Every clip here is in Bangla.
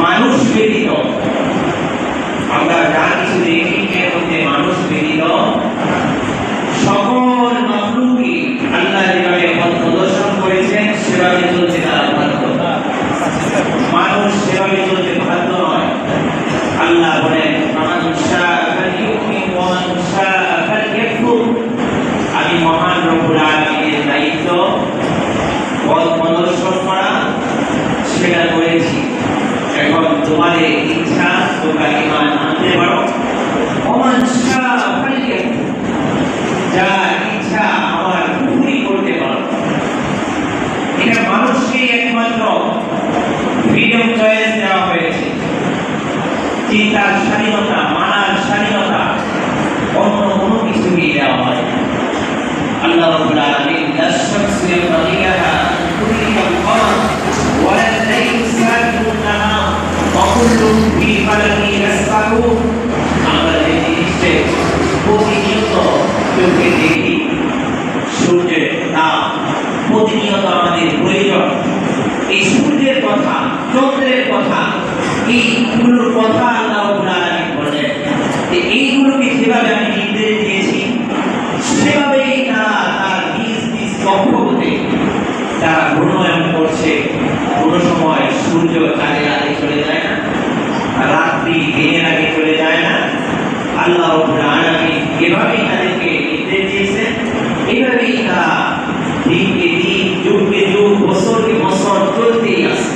মানুষ ব্যতীত আমরা যা কিছু দেখি এর মধ্যে মানুষ ব্যতীত সকল মাখলুকই আল্লাহ যেভাবে পথ প্রদর্শন করেছেন সেভাবে চলছে তারা বাধ্য। মানুষ সেভাবে চলতে বাধ্য নয়। আল্লাহ বলেন আমি মহান রব্বুল আলামিনের দায়িত্ব পথ প্রদর্শন করা সেটা করেছি। এখন তোমাদের ইচ্ছা তোমরা ঈমান আনতে পারো, যা ইচ্ছা আমার কুফরি করতে পারো। এটা মানুষকে একমাত্র ফ্রিডম চয়েস দেওয়া হয়েছে, চিন্তার স্বাধীনতা, মানার স্বাধীনতা অন্য কোনো কিছুই দেওয়া হয়। আল্লাহ রাব্বুল আলামিন লাশ-শামসু ইয়ানবাগিলাহা আন তুদরিকা আল-কমার ওয়া লা-লাইলু সাবিকুন নাহার ওয়া কুল্লুন ফী ফালাকিন ইয়াসবাহুন। আমরা যে জিনিসটা প্রতিনিয়ত চোখে দেখি, সূর্যের তাপ প্রতিনিয়ত আমাদের প্রয়োজন। এই সূর্যের কথা, চন্দ্রের কথা, এইগুলোর কথা আল্লাহ রাব্বুল আলামিন বলেন যে এইগুলোকে যেভাবে আমি নির্দেশ দিয়েছি সেভাবেই তারা তার নিজ নিজ কক্ষপথে তারা ঘূর্ণায়মান করছে। কোনো সময় সূর্য চাঁদের আগে চলে যায় না, রাত্রি দিনের আগে চলে যায় না। আল্লাহ রাব্বুল আলামিন এভাবেই তাদেরকে নির্দেশ দিয়েছেন, এভাবেই তারা দিনকে দিন, যুগকে যুগ, বছরকে বছর চলতেই আছে।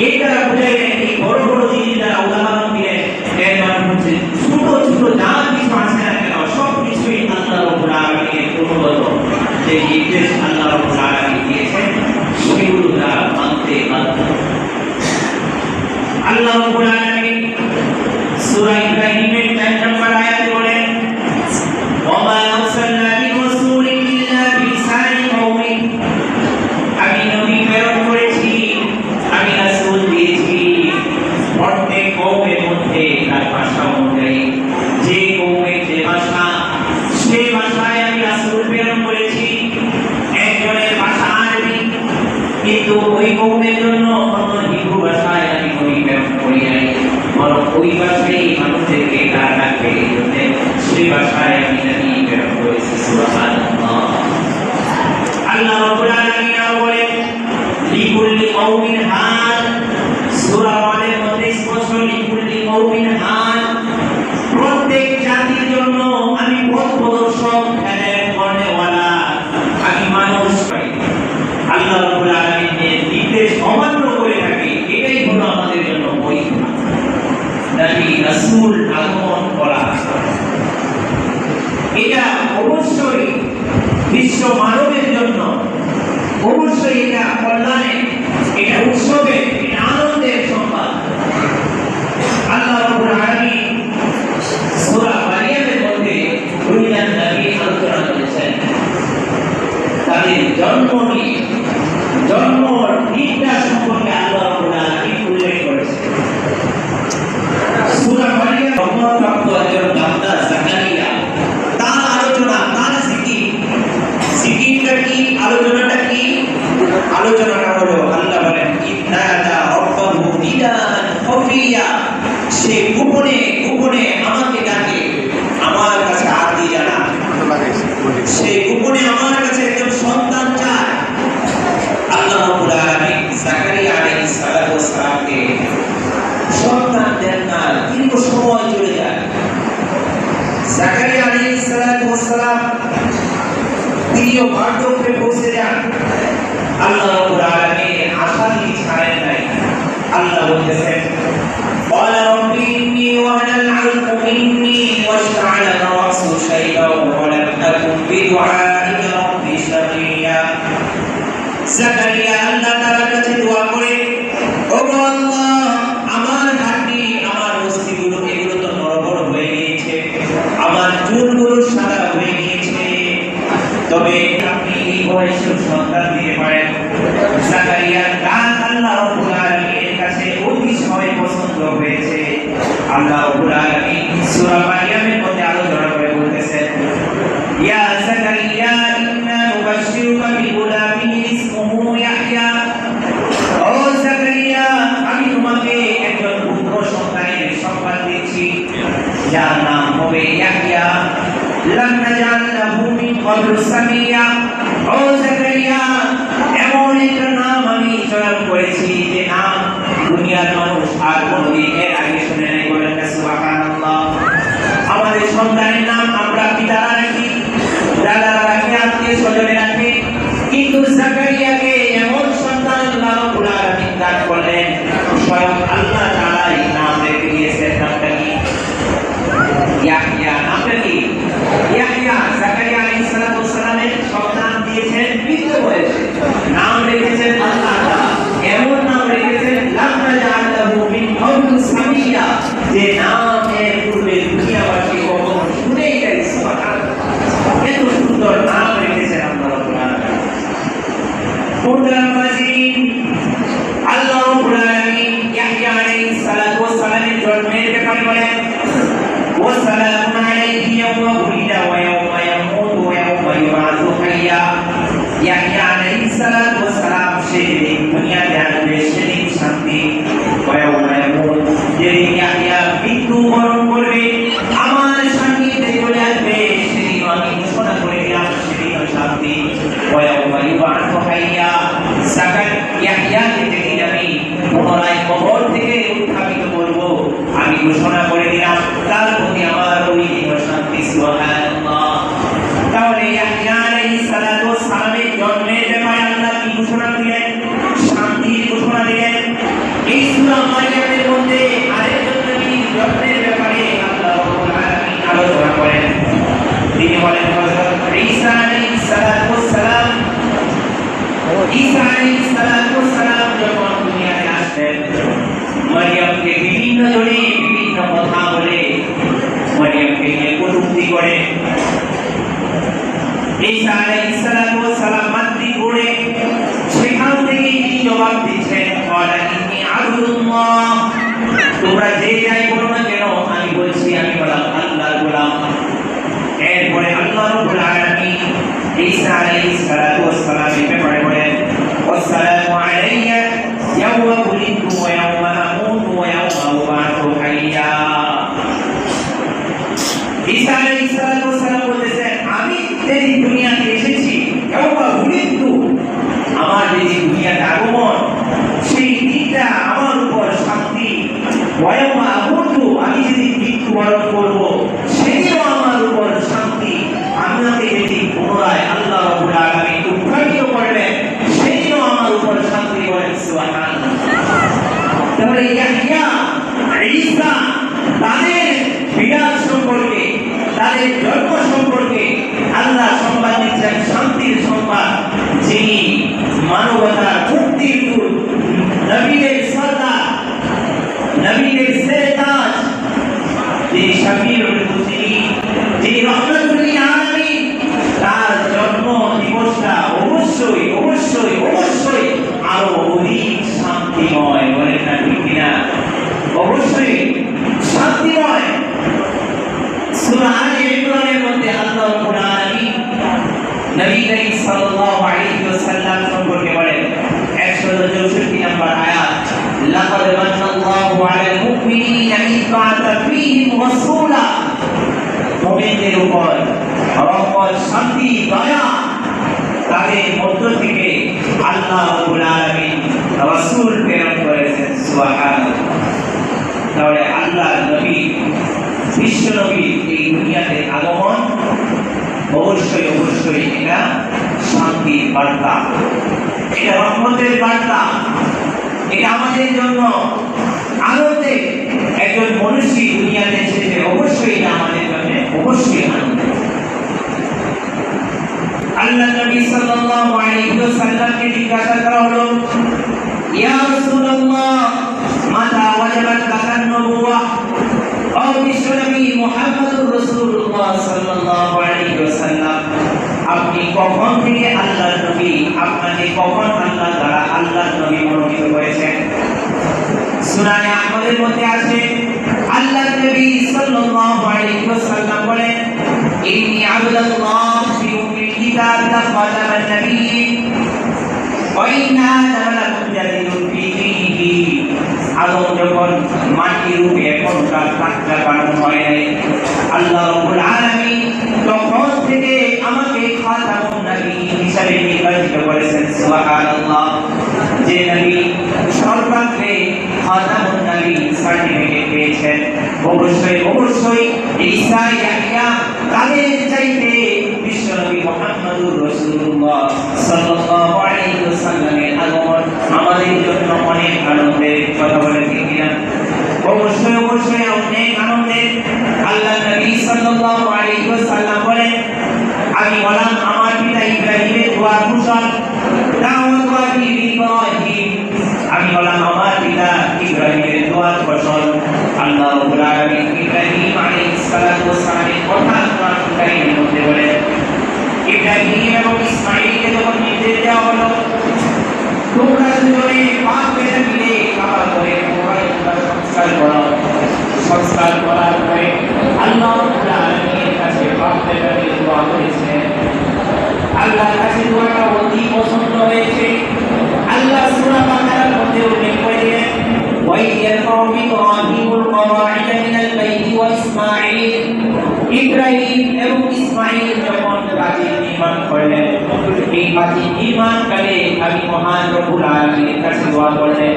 এই তারা বুঝাইলেন, এই বড় বড় জিনিস যারা উদাহরণ দিলেন এর মানে হচ্ছে ছোট ছোট যা কিছু আছে না কেন সব কিছুই আল্লাহ রাব্বুল আলামিনের অনুগত। যে নির্দেশ আল্লাহ রাব্বুল আলামিন দিয়েছেন সেগুলো তারা মানতে বাধ্য। আল্লাহ রাব্বুল আলামিন সূরা ইব্রাহিমের 4 নম্বর আয়াতে বলেন, ওয়া আরসালনা বিরাসূলিন ইল্লা বিলিসানি কওমি। আমি নবী প্রেরণ করেছি, আমি রাসূল দিয়েছি প্রত্যেক কওমের মধ্যে তার ভাষা অনুযায়ী, যে কওমের যে ভাষা সেই ভাষায় আমি রাসূল প্রেরণ করেছি। একজনের ভাষা আরবি, কিন্তু ওই কওমের জন্য অন্য হিব্রু ভাষায় আমি নবী প্রেরণ করি নাই, বরং ওই ভাষায় মানুষদেরকে ডাকবে, এই জন্য সেই ভাষায় আমি নবী প্রেরণ করেছি। সুবহানাল্লাহ। আল্লাহ রাব্বুল আলামিন বলেন লিকুল্লি কওমিন হাদ। সূরা ওয়ালের মধ্যে স্পষ্ট লিকুল্লি কওমিন হাদ, প্রত্যেক জাতির জন্য আমি পথ প্রদর্শক, হেদায়েত করনেওয়ালা, আমি মানুষ পাই। আল্লাহ রাব্বুল আলামিনের নির্দেশ অমান্য করে থাকি, এটাই হলো আমাদের জন্য পরীক্ষা। নবী রাসূল আগমন করা এটা অবশ্যই বিশ্ব মানবের জন্য, অবশ্যই এটা কল্যাণের, এটা উৎসবের, এটা আনন্দের সংবাদ। আল্লাহ রাব্বুল আলামিন সূরা মারিয়ামের মধ্যে দুইজন নবী আলোচনা করেছেন, তাদের জন্ম দিনটা সম্পর্কে আল্লাহ রাব্বুল আলামিন উল্লেখ করেছেন। সূরা মারিয়াম জন্মপ্রাপ্ত একজন বান্দা জাকারিয়া, তার আলোচনা, তার জিকিরটা কি, আলোচনাটা কি? আলোচনাটা হলো আল্লাহ বলেন ইন্নাদা রাব্বাহু নিদান খাফিয়া, সে গোপনে গোপনে আমাকে ডাকে, আমার কাছে হাত দিয়ে জানা, সে গোপনে আমার কাছে একজন সন্তান চায়। আল্লাহ রাব্বুল আলামিন জাকারিয়া আলাইহিস সালাতু ওয়াস সালামকে সন্তান দেন না, দীর্ঘ সময় চলে যায়। জাকারিয়া আলাইহিস সালাতু ওয়াস সালাম তিনিও বার্ধক্যে পৌঁছে যান। আল্লাহ রাব্বুল আলামিন আশা দিয়ে ছাড়েন নাই। আল্লাহ বলতেছেন قال رب إني وهن العظم مني واشتعل الرأس شيبا ولم أكن بدعائك رب شقيا। জাকারিয়া আল্লাহ তাআলার কাছে দোয়া করে, ওগো আল্লাহ, আমার হাড়ি, আমার অস্থিগুলো এগুলো তো নড়বড় হয়ে গিয়েছে, আমার চুলগুলো সাদা হয়ে গিয়েছে, তবে আপনি এই বয়সে সন্তান দিতে পারেন। জাকারিয়ার ডাক আল্লাহ রাব্বুল আলামিনের কাছে অতিশয় পছন্দ হয়েছে। আল্লাহ রাব্বুল আলামিন সূরা মারিয়ামের মধ্যে আলোচনা করে বলতেছেন, ইয়া জাকারিয়া ইন্না নুবাশশিরুকা বিগুলামিন ইসমুহু ইয়াহইয়া। ও জাকারিয়া, আমি তোমাকে আর কোনদিন এর আগে শুনে নাই, বলেন না সুবহানাল্লাহ। আমাদের সন্তানের নাম আমরা পিতারা রাখি, দাদারা রাখি, আত্মীয় স্বজনে রাখি, কিন্তু জাকারিয়াকে এমন সন্তান আল্লাহ রাব্বুল আলামিন দান করলেন, স্বয়ং আল্লাহ তাআলাই নাম রেখে দিয়েছেন। নামটা কি? ইয়াহইয়া। নামটা কি? ইয়াহইয়া। জাকারিয়া আলাইহিস সালামের সন্তান দিয়েছেন বৃদ্ধ বয়সে, নাম রেখেছেন আল্লাহ তাআলা, এমন নাম রেখেছেন লাম নাজআলহু মিন কওমিন সামিয়া, যে নামের পূর্বে দুনিয়াবাসী কখনো শুনেই নাই। সুবহানাল্লাহ, এত সুন্দর নাম রেখেছেন আল্লাহ রাব্বুল আলামিন। আল্লাহ রাব্বুল আলামিন ইয়াহইয়া আলাইহিস সালামের জন্মের ব্যাপারে বলেন, ওয়াসালামু আলাইহি ইয়াওমা উলিদা ওয়া ইয়াওমা ইয়ামুতু ওয়া ইয়াওমা ইউবাসু হাইয়া। ইয়াহইয়া আলাইহিস সালাম সেদিন দুনিয়াতে আসবে, সেদিন শান্তি। ওয়া ইয়াওমা ইয়ামুত, যেদিন ইয়াহইয়া মৃত্যুবরণ করবে, আমার সান্নিধ্যে চলে আসবে, সেদিন আমি ঘোষণা করে দিলাম, সেদিন শান্তি। ওয়া ইয়াওমা ইউবাসু হাইয়া, ইয়াহইয়াকে যেদিন আমি পুনরায় কবর থেকে উত্থাপিত করব, আমি ঘোষণা করে দিলাম তার প্রতি আমার ওই শান্তি। সুবহানাল্লাহ। তাহলে ইয়াহইয়া আলাইহিস সালামের জন্মের ব্যাপারে আল্লাহ কি ঘোষণা দিলেন? শান্তির ঘোষণা দিলেন। এই সূরা মারইয়ামের মধ্যে আরেকজন নবীর জন্মের ব্যাপারে আল্লাহ রাব্বুল আলামিন আলোচনা করেন। তিনি বলেন হযরত ঈসা আলাইহিস সালাম, ঈসা আলাইহিস সালাম যখন দুনিয়াতে আসলেন, মারইয়ামকে বিভিন্ন জনে বিভিন্ন কথা বলে মারইয়ামকে নিয়ে কটূক্তি করে। ঈসা আলাইহিস সালাম মাতৃ করে সেখান থেকে তিনি জবাব দিচ্ছেন, ক্বালা ইন্নী আবদুল্লাহ, তোমরা যে যাই বলো না কেন, আমি বলছি আমি হলাম আল্লাহর গোলাম। এরপরে আল্লাহ রাব্বুল আলামিন ঈসা আলাইহিস সালামের ব্যাপারে বলেন, ওয়াসসালামু আলাইয়া ইয়াওমা উলিদতু ওয়া ইয়াওমা আমুতু ওয়া ইয়াওমা উবাসু হাইয়া। ঈসা আলাইহিস সালাম বলেছেন, আমি যেদিন দুনিয়াতে এসেছি, ইয়াওমা উলিদতু, আমার যেদিন দুনিয়াতে আগমন, সেই দিনটা আমার উপর শান্তি। ওয়া ইয়াওমা আমুতু, আমি যেদিন মৃত্যুবরণ করব, সেদিনও আমার উপর শান্তি। আমাকে যেদিন পুনরায় আল্লাহ রাব্বুল আলামিন উত্থাপিত করবেন, সেদিনও আমার উপর শান্তি। বলেন সুবহানাল্লাহ। তাহলে ইয়াহইয়া, ঈসা, তাদের বিরাট সম্পর্কে, তাদের জন্ম সম্পর্কে আল্লাহ সংবাদ দিচ্ছেন শান্তির সংবাদ। যিনি মানবতার মুক্তির দূত, নবীদের সরদার, নবীদের সেরেতাজ, যিনি শাফিউল মুসলিমিন, যিনি রহমাতুল লিল আলামিন, তার জন্ম দিবসটা অবশ্যই অবশ্যই অবশ্যই আরো অধিক শান্তিময়। বলেন না ঠিক কিনা? অবশ্যই শান্তিময়। সূরা আলে ইমরানের মধ্যে আল্লাহ রাব্বুল আলামিন নবী করিম সাল্লাল্লাহু আলাইহি ওয়াসাল্লাম সম্পর্কে বলেন, 164 নম্বর আয়াত, লাকাদ মান্নাল্লাহু আলাল মুমিনিনা ইয বা'আথা ফীহিম রাসূলা, মুমিনদের উপর রহমত, শান্তি, দয়া, তাদের মধ্য থেকে আল্লাহ রাব্বুল আলামিন রাসূল প্রেরণ করেছেন। সুবহানাল্লাহ। তাহলে আল্লাহ নবী, বিশ্ব নবী এই দুনিয়াতে আগমন অবশ্যই অবশ্যই এটা শান্তির বার্তা, এটা রহমতের বার্তা, এটা আমাদের জন্য আনন্দে। একজন মনুষ্য দুনিয়াতে এসেছে, অবশ্যই এটা আমাদের জন্য অবশ্যই আনন্দ। আল্লাহ নবী সাল্লাল্লাহু আলাইহি ওয়াসাল্লামকে জিজ্ঞাসা করা হলো, ইয়া রাসূলুল্লাহ, মাতা ওয়াজাবাত লাকান নবুওয়াহ, ও বিশ্বনবী মুহাম্মদুর রাসূলুল্লাহ সাল্লাল্লাহু আলাইহি ওয়াসাল্লাম, আপনি কখন থেকে আল্লাহর নবী, আপনাকে কখন আল্লাহ দ্বারা আল্লাহর নবী মনোনীত করেছেন? সুনানে আহমদের মধ্যে আছে, আল্লাহর নবী সাল্লাল্লাহু আলাইহি ওয়াসাল্লাম বলেন, ইন্নী আবদুল্লাহ ফি উম্মিল কিতাব খাতামান নবিয়্যিন ওয়া ইন্না লামুজাদিদুন ফি দীনিহি। আদম যখন মাটির রূপে এখনকার পাত্রা বানানো হয় নাই, আল্লাহ রাব্বুল আলামিন তখন থেকে আমাকে খাতামুন নবিয়্যিন হিসেবে নির্বাচিত করেছেন। সুবহানাল্লাহ। যে নবী সর্বাগ্রে খাতামুন নবী সার্টিফিকেট পেয়েছেন। অবশ্যই ঈসা ইয়াহইয়া তাদের চাইতে বিশ্বনবী মুহাম্মদুর রাসূলুল্লাহ সাল্লাল্লাহু আলাইহি ওয়াসাল্লামের আগমন আমাদের জন্য অনেক আনন্দের। কথা বলে ঠিক কিনা? অবশ্যই অনেক আনন্দের। আল্লাহ নবী সাল্লাল্লাহু আলাইহি ওয়াসাল্লাম বলেন, আমি বললাম আমার পিতা ইব্রাহিমের দোয়ার ফসল দাওয়াতি ইব্রাহিম। আমি বললাম আমার পিতা ইব্রাহিমের দোয়ার ফসল। আল্লাহ রাব্বুল আলামিন ইব্রাহিম আলাইহিস সালাতু ওয়াস সালামের কথা কোরআন কারীমের মধ্যে বলেন, ইব্রাহিম এবং ইসমাঈলকে যখন নির্দেশ দেওয়া হলো তোমরা দুজনে পাঁচ বেটা মিলে কাবা করে সংস্কার করার পরে আল্লাহ রাব্বুল আলামিনের কাছে পাঁচ বেটা মিলে দোয়া করেছেন। আল্লাহর কাছে দোয়াটা অতি পছন্দ হয়েছে। আল্লাহ সূরা বাকারার মধ্যে উল্লেখ করেছেন, ওয়াইদ ইয়ারফাউ ইব্রাহিমুল কওয়াইদা মিনাল বাইতি ওয়া ইসমাঈল। ইব্রাহিম এবং ইসমাঈল যখন বাড়ি নির্মাণ করলেন, এই বাড়ি নির্মাণকালে আমি মহান রব্বুল আলামিনের কাছে দোয়া করলেন,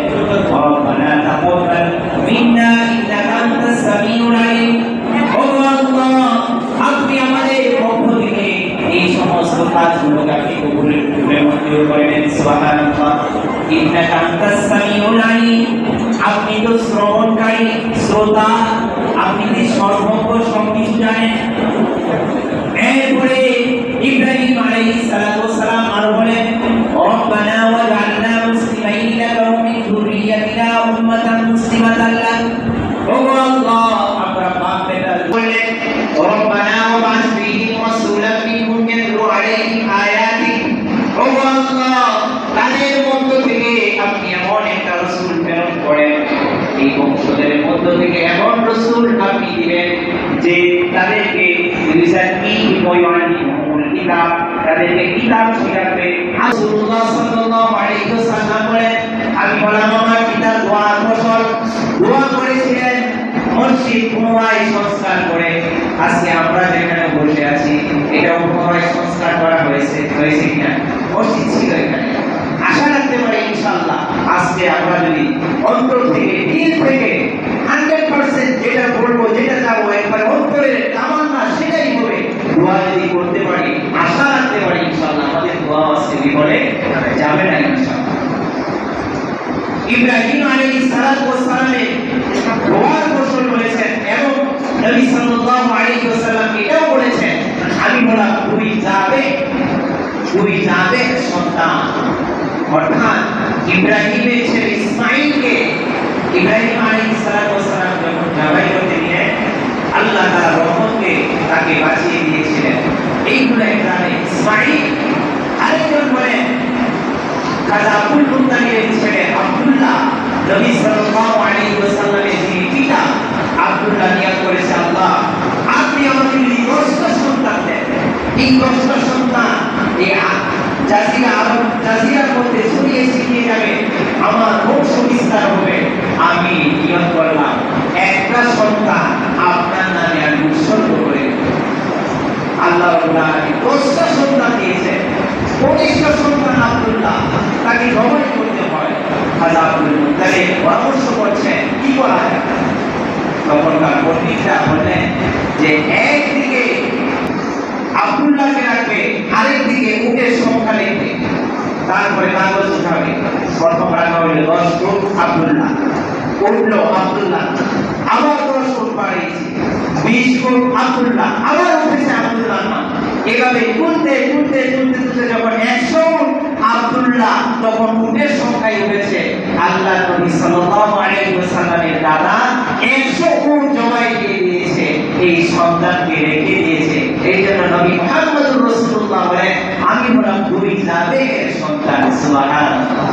রব্বানা তাকাব্বাল মিন্না ইন্নাকা আনতাস সামিউল আলিম। ও আল্লাহ, আপনি আমাদের পক্ষ থেকে এই সমস্ত কাজগুলোকে আপনি কবুল মঞ্জুর করেন। সুবহানাল্লাহ। ইন্নাকা আনতাস সামিউল আলিম, আপনি তো শ্রবণকারী, শ্রোতা, আপনি কি সর্বজ্ঞ, সবকিছু জানেন। এরপরে ইব্রাহিম আলাইহিস সালাতু ওয়াস সালাম আর বলেন, রব্বানা ওয়াজআলনা মুসলিমাইন লাকা ওয়া মিন যুররিয়্যাতিনা উম্মাতান মুসলিমাতান লাক। ও আল্লাহ, আমরা বাপ বেটা বলেন, রব্বানা ওয়াবা'আথ ফীহিম রাসূলাম মিনহুম ইয়াতলু আলাইহিম আয়াতিক। ও আল্লাহ, তাদের মধ্য থেকে আপনি এমন একটা রাসূল প্রেরণ করেন, এই বংশধরের মধ্য থেকে এমন রাসূল আপনি দিবেন যে তাদেরকে কিতাব, তাদেরকে কিতাব শিখাবে। রাসূলুল্লাহ সাল্লাল্লাহু আলাইহি ওয়াসাল্লাম বলেন, আমি বললাম আমার পিতার দোয়ার ফসল। দোয়া করেছিলেন মসজিদ পুনরায় সংস্কার করে। আজকে আমরা যেখানে বসে আছি এটাও পুনরায় সংস্কার করা হয়েছে কিনা? মসজিদ ছিল এখানে। আশা রাখতে পারি ইনশাআল্লাহ আজকে আমরা যদি অন্তর থেকে, দিল থেকে 100% যেটা বলবো, যেটা চাবো, একবার অন্তরের তামান্না সেটাই হবে। দোয়া যদি করতে পারি, আশা রাখতে পারি ইনশাআল্লাহ আমাদের দোয়া আজকে বিফলে যাবে না ইনশাআল্লাহ। ইব্রাহিম আলাইহিস সালাতু ওয়াস সালামের দোয়ার ফসল বলেছেন এবং নবী সাল্লাল্লাহু আলাইহি ওয়াসাল্লাম এটাও বলেছেন, আমি বললাম তুই যাবে সন্তান। অর্থাৎ ইব্রাহিমের ছেলে ইসমাঈলকে ইব্রাহিম আলাইহিস সালাতু ওয়াস সালাম যখন জবাই করতে গেলেন, আল্লাহ তাআলা রহমতকে তাকে বাঁচিয়ে দিয়েছিলেন। এইগুলো এখানে ইসমাঈল। আরেকজন বলেন, কাজা আব্দুল মুত্তালিবের ছেলে আব্দুল্লাহ, নবী সাল্লাল্লাহু আলাইহি ওয়াসাল্লামের যিনি পিতা, আব্দুল্লাহ নিয়াত করেছে, আল্লাহ আপনি আমাকে যদি 10টা সন্তান দেন, এই 10টা সন্তান এই জাজিরার মধ্যে ছড়িয়ে ছিটিয়ে যাবে, আমার বংশ বিস্তার হবে। আমি নিয়ত করলাম একটা সন্তান আপনার নামে আমি উৎসর্গ করে দেব। আল্লাহ রাব্বুল আলামিন 10টা সন্তান দিয়েছেন। 15টা সন্তান আব্দুল্লাহ, তাকে জবাই করতে হয়। খাজা আব্দুল মুত্তালিব পরামর্শ করছেন কি করা যায়। তখনকার পণ্ডিতরা বললেন যে একদিকে আব্দুল্লাহকে রাখবে, আরেকদিকে উটের সংখ্যা লিখবে, তারপরে কাগজ উঠাবে। প্রথম রাখা হইল 10 উট আব্দুল্লাহ, উঠলো আব্দুল্লাহ, আবার 10 উট বাড়িয়েছে, 20 উট আব্দুল্লাহ, আবার উঠেছে আব্দুল্লাহ নাম। এভাবে তুলতে যখন 100 উট আব্দুল্লাহ, তখন উটের সংখ্যায় উঠেছে। আল্লাহ নবী সাল্লাল্লাহু আলাইহি ওয়াসাল্লামের দাদা 100 উট জবাই দিয়ে দিয়েছে, এই সন্তানকে রেখে দিয়েছে। এই জন্য নবী মুহাম্মদুর রাসূলুল্লাহ বলেন, আমি হলাম দুই জাতের সন্তান। সুবহানাল্লাহ।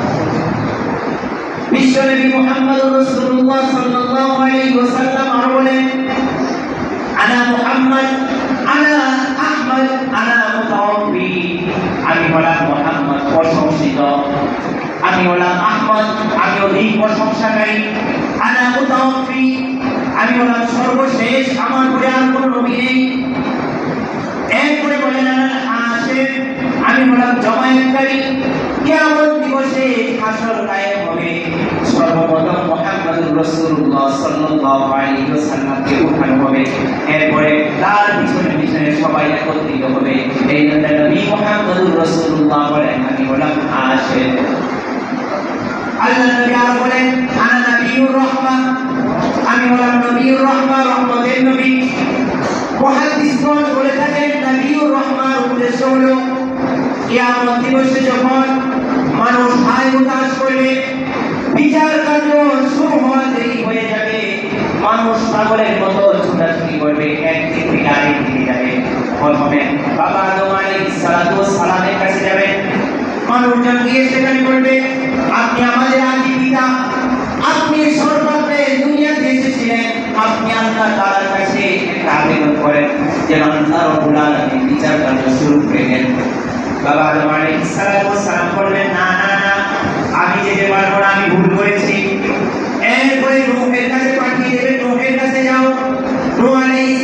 বিশ্বনবী মুহাম্মদুর রাসূলুল্লাহ সাল্লাল্লাহু আলাইহি ওয়াসাল্লাম আরো বলেন, আনা মুহাম্মদ, আনা আহমদ, আনা মুতাওয়াফি। আমি হলাম মুহাম্মদ প্রশংসিত, আমি হলাম আহমদ, আমি অধিক প্রশংসাকারী, আনা মুতাওয়াফি, আমি হলাম সর্বশেষ, আমার পরে আর কোনো নবী নেই। এরপরে বলেন আনা হাশির, আমি হলাম কিয়ামত দিবসে হাসর কায়েম হবে, সর্বপ্রথম মুহাম্মদুর রাসূলুল্লাহ সাল্লাল্লাহু আলাইহি ওয়াসাল্লামকে উঠানো হবে। এরপরে তার পিছনে পিছনে সবাই একত্রিত হবে। এই নবী মুহাম্মদুর রাসূলুল্লাহ বলেন, আমি হলাম আশিক। আল্লাহ নবী আর বলেন, আনা নবিয়ুর রাহমা, আমি হলাম নবিয়ুর রাহমা, রহমতের নবী। মুহাদ্দিসগণ বলে থাকেন নবিয়ুর রাহমার উদ্দেশ্য হলো কিয়ামত দিবসে যখন মানুষ হায় উতাস করবে, বিচার কার্য শুরু হওয়া দেরি হয়ে যাবে, মানুষ পাগলের মতো ছুটাছুটি করবে, একদিক থেকে আরেক দিকে যাবে। প্রথমে বাবা আদম আলাইহিস সালাতু ওয়াস সালামের কাছে যাবে, মানুষজন গিয়ে সেখানে বলবে, আপনি আমাদের আদি পিতা, আপনি সর্বপ্রথমে দুনিয়াতে এসেছিলেন, আপনি আল্লাহ তাআলার কাছে একটা আবেদন করেন যেন আল্লাহ রাব্বুল আলামিন বিচার কার্য শুরু করে দেন। বাবা আদম আলাইহিস সালাম বললেন, না না না, আমি যেতে পারবো না, আমি ভুল করেছি। এরপরে নূহের কাছে পাঠিয়ে দেবে, নূহের কাছে যাও, নূহ আলাইহিস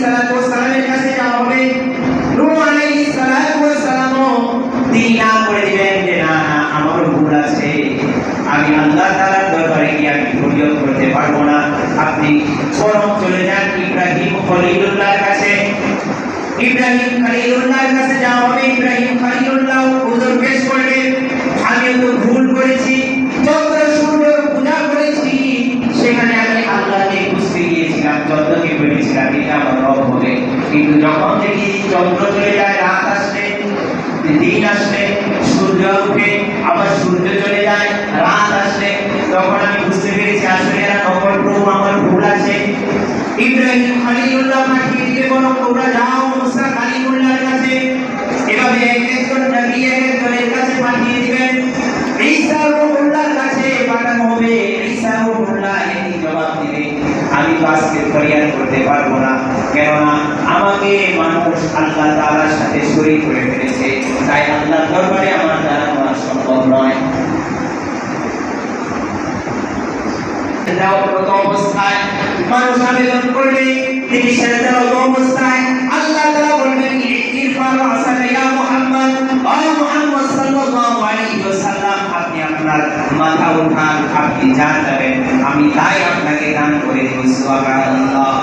সালামের কাছে যাওয়া হবে। নূহ আলাইহিস সালামও তিনি না করে দিবেন যে না না, আমার ভুল আছে, আমি আল্লাহ তাআলার দরবারে গিয়ে আমি ফরিয়াদ করতে পারবো না। আপনি বরং চলে যান ইব্রাহিম খলিলুল্লাহর কাছে। ইব্রাহিম খলিলুল্লাহর কাছে যাওয়া হবে। ইব্রাহিম খলিলুল্লাহ উযর পেশ করবে, আমি তো ভুল করেছি, চন্দ্র সূর্যের পূজা করেছি, সেখানে আমি আল্লাহকে খুঁজতে গিয়েছিলাম, চন্দ্রকে ভেবেছিলাম এটা আমার রব হবে। কিন্তু যখন দেখি চন্দ্র চলে যায়, রাত আসলে, দিন আসলে, সূর্য ওঠে, আবার সূর্য চলে যায়, রাত আসলে, তখন আমি বুঝতে পেরেছি আসলে এরা নকল প্রভু, আমার ভুল আছে। ইব্রাহিম খলিলুল্লাহ পাঠিয়ে দিলে, বরং তোমরা যাও মুসা কালিমুল্লাহর কাছে। এভাবে এক একজন নবী এক একজনের কাছে পাঠিয়ে দিবেন। ঈসা রূহুল্লাহর কাছে পাঠানো হবে। ঈসা রূহুল্লাহ এই জবাব দিবে, আমি তো আজকে ফরিয়াদ করতে পারবো না, কেননা আমাকে মানুষ আল্লাহ তাআলার সাথে শরীক করে ফেলেছে, তাই আল্লাহর দরবারে আমার দ্বারা করা সম্ভব নয়। অবস্থায় মানুষ আবেদন করবে, তিনি সেজদারত অবস্থায় আল্লাহ তাআলা বলবেন, ইরফা'u রাসাকা ইয়া মুহাম্মদ, ও মুহাম্মদ সাল্লাল্লাহু আলাইহি ওয়াসাল্লাম, আপনি আপনার মাথা উঠান, আপনি যাবেন, আমি তাই আপনাকে দান করে দেব। সুবহানাল্লাহ।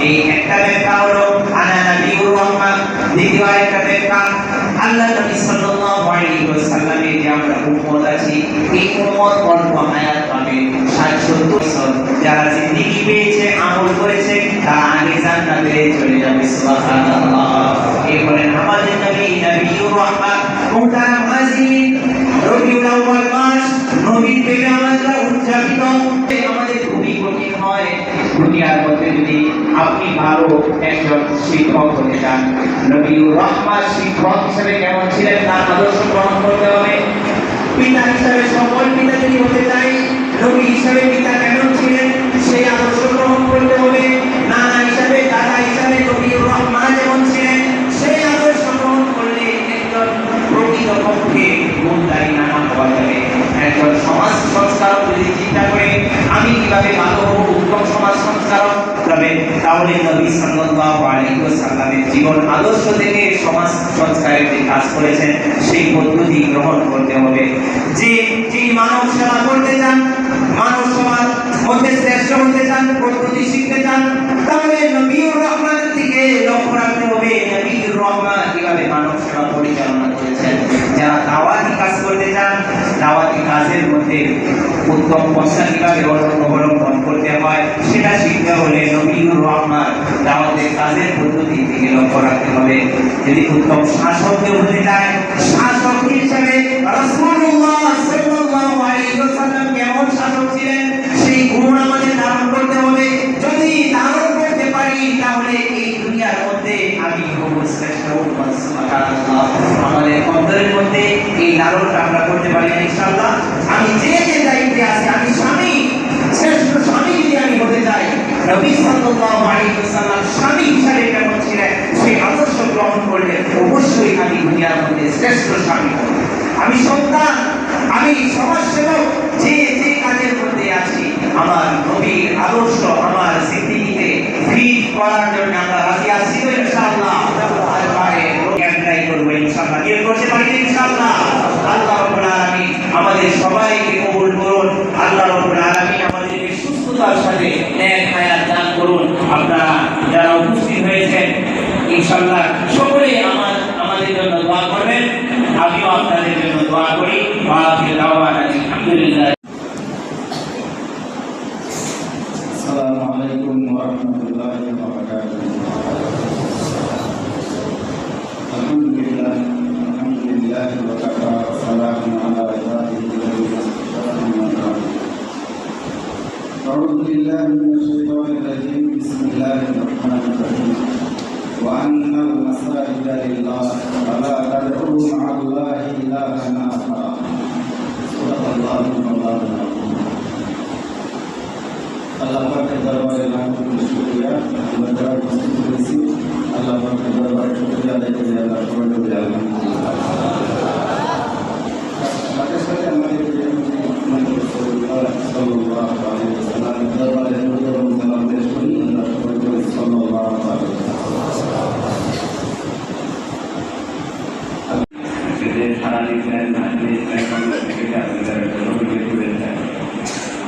এই একটা ব্যাখ্যা হলো আনা নবিয়ুর রহমান। দ্বিতীয় একটা ব্যাখ্যা, আল্লাহ নবী সাল্লাল্লাহু আলাইহি ওয়াসাল্লামের যে আমরা উম্মত আছি, এই উম্মত অল্প হায়াত পাবে, 60-70 বছর। যারা জিন্দেগি পেয়েছে, আমল করেছে, তারা আগে জান্নাতে চলে যাবে। সুবহানাল্লাহ। এই বলেন আমাদের নবী নবিয়ুর রহমান। মুহতারাম হাজিরিন, রবিউল আউয়াল মাস নবীর প্রেমে আমরা উদযাপিত, আমাদের খুবই কঠিন হয়। দুনিয়ার মধ্যে যদি আপনি ভালো একজন শিক্ষক হতে চান, নবিউর রহমান শিক্ষক হিসেবে কেমন ছিলেন তার আদর্শ গ্রহণ করতে হবে। পিতা হিসেবে সকল পিতা যদি হতে চাই, নবী হিসেবে পিতা কেমন ছিলেন সেই আদর্শ গ্রহণ করতে হবে। নানা হিসেবে, দাদা হিসেবে নবিউর রহমান যেমন ছিলেন সেই আদর্শ গ্রহণ করলে একজন প্রকৃতপক্ষে গুণদায়ী নানা হওয়া যাবে। একজন সমাজ সংস্কারক যদি চিন্তা করে আমি কিভাবে ভালো হব, উত্তম সমাজ সংস্কারক, তাহলে নবী সাল্লাল্লাহু আলাইহি ওয়াসাল্লামের জীবন আদর্শ থেকে সমাজ সংস্কারের যে কাজ করেছেন সেই পদ্ধতি গ্রহণ করতে হবে। যে যিনি মানব সেবা করতে চান, মানব সমাজ মধ্যে শ্রেষ্ঠ হতে চান, পদ্ধতি শিখতে চান, তাহলে নবিয়ুর রহমানের দিকে লক্ষ্য রাখতে হবে। নবিয়ুর রহমান কিভাবে মানব সেবা পরিচালনা করেছেন। যারা দাওয়াতি কাজ করতে চান, দাওয়াতি কাজের মধ্যে উত্তম পন্থা কিভাবে অবলম্বন করতে হয় সেটা শিখতে হলে নবিয়ুর রহমান দাওয়াতের কাজের পদ্ধতি দিকে লক্ষ্য রাখতে হবে। যদি উত্তম শাসক হতে চায়, শাসক হিসেবে রাসূলুল্লাহ সাল্লাল্লাহু আলাইহি ওয়াসাল্লাম কেমন শাসক ছিলেন সেই গুণ আমাদের ধারণ করতে হবে। যদি ধারণ করতে পারি তাহলে এই দুনিয়ার মধ্যে আমি হব শ্রেষ্ঠ উম্মত। সুবহানাল্লাহ। আমাদের অন্তরের মধ্যে এই ধারণটা আমরা করতে পারি না ইনশাআল্লাহ। আমি যে দায়িত্বে আছি, আমি স্বামী, শ্রেষ্ঠ স্বামী যদি আমি হতে চাই, নবী সাল্লাল্লাহু আলাইহি ওয়াসাল্লাম স্বামী হিসেবে কেমন ছিলেন সেই আদর্শ গ্রহণ করলে অবশ্যই আমি দুনিয়ার মধ্যে শ্রেষ্ঠ স্বামী হব। আমি সন্তান, আমি সমাজসেবক, যে কাজের মধ্যে আছি, আমার নবীর আদর্শ আমার জিন্দেগিতে ফিট করার জন্য আমরা রাজি আছি তো ইনশাআল্লাহ। ট্রাই করব ইনশাআল্লাহ। কি করতে পারি ইনশাআল্লাহ। আল্লাহ রাব্বুল আলামিন আমাদের সবাইকে কবুল করুন। আল্লাহ রাব্বুল আলামিন আমাদেরকে সুস্থতার ইনশাআল্লাহ সকলেই আমাদের জন্য দোয়া করবেন, আমিও আপনাদের জন্য দোয়া করি। আলহামদুলিল্লাহ। আসসালামু আলাইকুম ওয়া রাহমাতুল্লাহি ওয়া বারাকাতুহু। আলহামদুলিল্লাহ ওয়া কাফা সালামুন আলা ইবাদিহি আম্মা বা'দ। আউযু বিল্লাহি মিনাশ শাইতানির রাজীম। বিসমিল্লাহির রাহমানির রাহিম। ওয়া আন্নাল মাসাজিদা লিল্লাহ ফালা তাদ'উ মা'আল্লাহি ইলাহান আখার। সুবহানাল্লাহি ওয়া আল্লাহ পাকের দরবারে লাখো শুকরিয়া। আমরা যারা উপস্থিত হয়েছি আল্লাহ পাকের দরবারে শুকরিয়া আদায় করি। আল্লাহ সবাই বলি আলহামদুলিল্লাহ। সাথে সাথে আমাদের সাল্লাল্লাহু আলাইহি ওয়াসাল্লাম দরবারে দরুদ এবং সালাম পেশ করি। আল্লাহ সবাই বলি সাল্লাল্লাহু আলাইহি ওয়াসাল্লাম। সারা দিন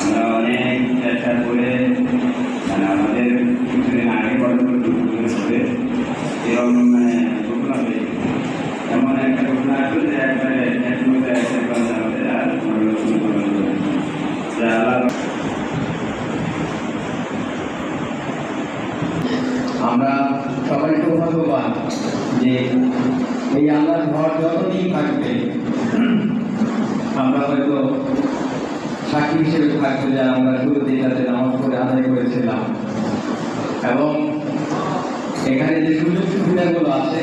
আমরা অনেক চেষ্টা করে আমাদের কিছুদিন আগে করে এরকম ঘটনা হয়ে এমন একটা ঘটনা আসলো যে একবারে আমাদের আর আমরা সবাই সৌভাগ্যবান যে এই আল্লাহর ঘর যতদিন থাকবে আমরা হয়তো সাক্ষী হিসেবে থাকতে যা আমরা শুরুতে তাদের নামাজ পড়ে আদায় করেছিলাম, এবং এখানে যে সুযোগ সুবিধাগুলো আছে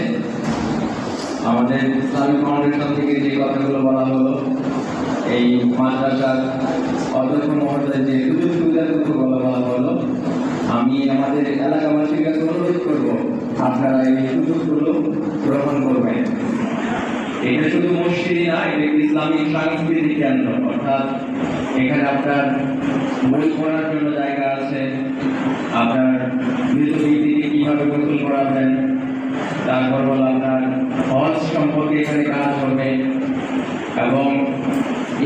আমাদের ইসলামিক ফাউন্ডেশন থেকে যে কথাগুলো বলা হলো, এই মাদ্রাসার অধ্যক্ষ মহোদয় যে সুযোগ সুবিধাগুলো বলা হলো, আমি আমাদের এলাকাবাসীর কাছে অনুরোধ করবো আপনারা এই সুযোগগুলো গ্রহণ করবেন। এটা শুধু মসজিদই না, এটা ইসলামিক সাংস্কৃতিক কেন্দ্র, অর্থাৎ এখানে আপনার বই পড়ার জন্য জায়গা আছে, আপনার মৃত ব্যক্তিকে কিভাবে গোসল করাবেন, তারপর হলো আপনার হজ সম্পর্কে এখানে কাজ হবে, এবং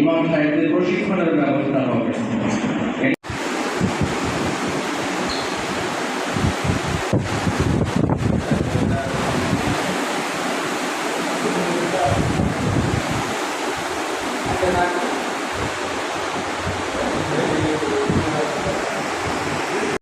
ইমাম সাহেবদের প্রশিক্ষণের ব্যবস্থা হবে।